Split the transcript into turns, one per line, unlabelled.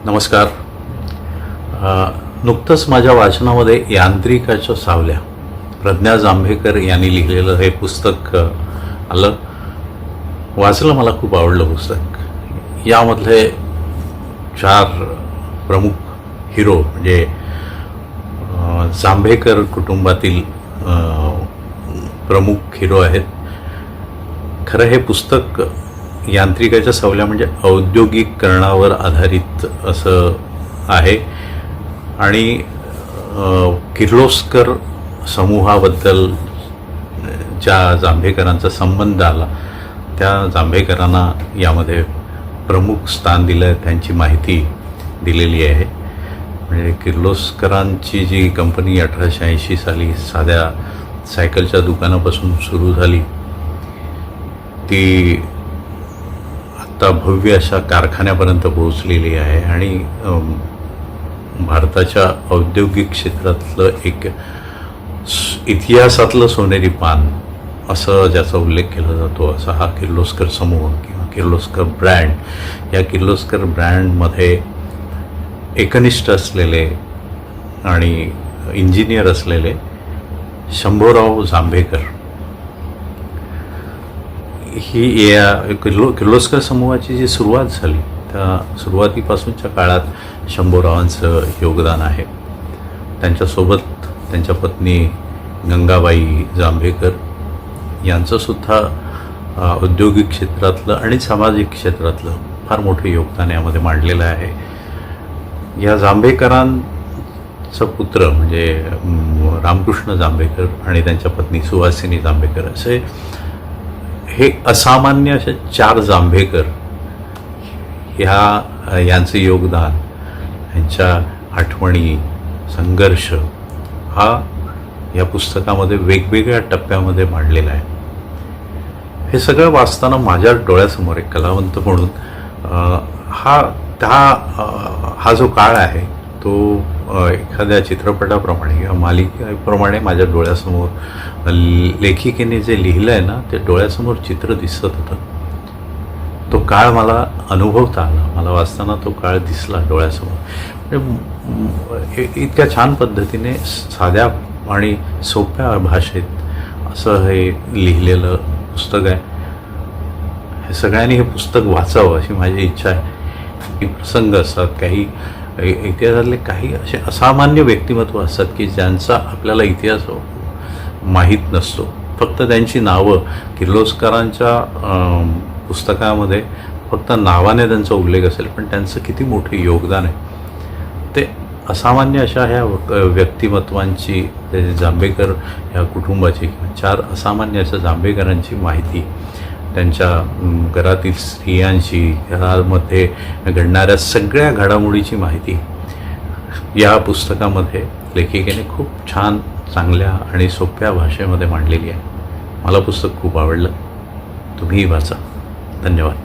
नमस्कार. नुकतंच माझ्या वाचनामध्ये यांत्रिकाच्या सावल्या प्रज्ञा जांभेकर यांनी लिहिलेलं हे पुस्तक आलं. वाचलं, मला खूप आवडलं पुस्तक. यामधले 4 प्रमुख हिरो म्हणजे जांभेकर कुटुंबातील प्रमुख हिरो आहेत. खरं हे पुस्तक यांत्रिकाच्या सावल्या म्हणजे औद्योगिकीकरणावर आधारित असं आहे आणि किर्लोस्कर समूहाबद्दल ज्या जांभेकरांचा संबंध आला त्या जांभेकरांना यामध्ये प्रमुख स्थान दिलं आहे, त्यांची माहिती दिलेली आहे. म्हणजे किर्लोस्करांची जी कंपनी 1880 साली साध्या सायकलच्या दुकानापासून सुरू झाली ती आता भव्य अशा कारखान्यापर्यंत पोहोचलेली आहे आणि भारताच्या औद्योगिक क्षेत्रातलं एक इतिहासातलं सोनेरी पान असं ज्याचा उल्लेख केला जातो असा हा किर्लोस्कर समूह किंवा किर्लोस्कर ब्रँड. या किर्लोस्कर ब्रँडमध्ये एकनिष्ठ असलेले आणि इंजिनियर असलेले शंभूराव जांभेकर ही या किर्लोस्कर समूहाची जी सुरुवात झाली त्या सुरुवातीपासूनच्या काळात शंभूरावांचं योगदान आहे. त्यांच्यासोबत त्यांच्या पत्नी गंगाबाई जांभेकर यांचंसुद्धा औद्योगिक क्षेत्रातलं आणि सामाजिक क्षेत्रातलं फार मोठं योगदान यामध्ये मांडलेलं आहे. या जांभेकरांचा पुत्र म्हणजे रामकृष्ण जांभेकर आणि त्यांच्या पत्नी सुहासिनी जांभेकर असे हे असामान्य असे 4 जांभेकर यांचं योगदान, यांच्या आठवणी, संघर्ष हा या पुस्तकामध्ये वेगवेगळ्या टप्प्यामध्ये मांडलेला आहे. हे सगळं वाचताना माझ्या डोळ्यासमोर एक कलावंत म्हणून हा जो काळ आहे तो एखाद्या चित्रपटाप्रमाणे किंवा मालिकेप्रमाणे माझ्या डोळ्यासमोर लेखिकेने जे लिहिलं आहे ना ते डोळ्यासमोर चित्र दिसत होतं. तो काळ मला अनुभवता आला, मला वाचताना तो काळ दिसला डोळ्यासमोर. म्हणजे इतक्या छान पद्धतीने साध्या आणि सोप्या भाषेत असं हे लिहिलेलं पुस्तक आहे. हे सगळ्यांनी हे पुस्तक वाचावं अशी माझी इच्छा आहे. काही प्रसंग असतात, काही इतिहासातले काही असे असामान्य व्यक्तिमत्व असतात की ज्यांचा आपल्याला इतिहास माहीत नसतो. फक्त त्यांची नावं किर्लोस्करांच्या पुस्तकामध्ये फक्त नावाने त्यांचा उल्लेख असेल पण त्यांचं किती मोठं योगदान आहे ते असामान्य अशा ह्या व्यक्तिमत्वांची जांभेकर ह्या कुटुंबाची 4 असामान्य अशा जांभेकरांची माहिती, त्यांच्या घरातील स्त्रियांची, घरामध्ये घडणाऱ्या सगळ्या घडामोडीची माहिती या पुस्तकामध्ये लेखिकेने खूप छान, चांगल्या आणि सोप्या भाषेमध्ये मांडलेली आहे. मला पुस्तक खूप आवडलं. तुम्हीही वाचा. धन्यवाद.